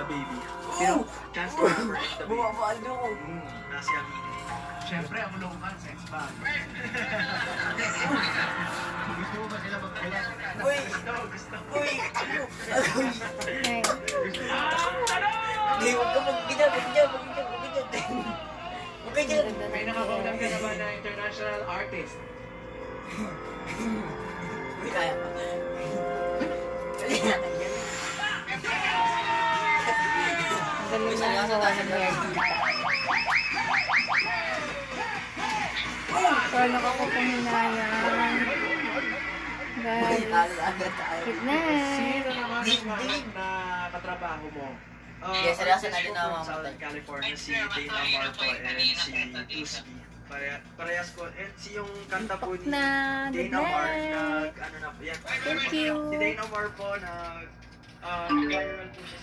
baby. Pero, Chance the Rapper and the baby. Bumabalo ko. Nasi Amine. Siyempre, ang ulungan sa X-Bag. Gusto mo ba sila magkulat? Uy! Gusto. Uy! Uy! Ay, Hindi, huwag ka mag-ganyan, mag-ganyan, mag-ganyan, mag-ganyan. Mag-ganyan. ganda May ng nakakaunang ka pera. naman na international artist. Uy, kaya pa. Dali na, ganyan. Ang galing na ang gawa ng hair dito. Paano ako puminayang? Uy, Guys, talo agad tayo. good night. Sino naman Dig-dig. na katrabaho mo? Yes, seryoso na din from ako Southern California, si Dana Marco and si Tusky. Parehas ko. And si yung kanta po ni Na, good Dana Mar, night. ano na po yan. Thank you. Si Dana Mar po, viral po siya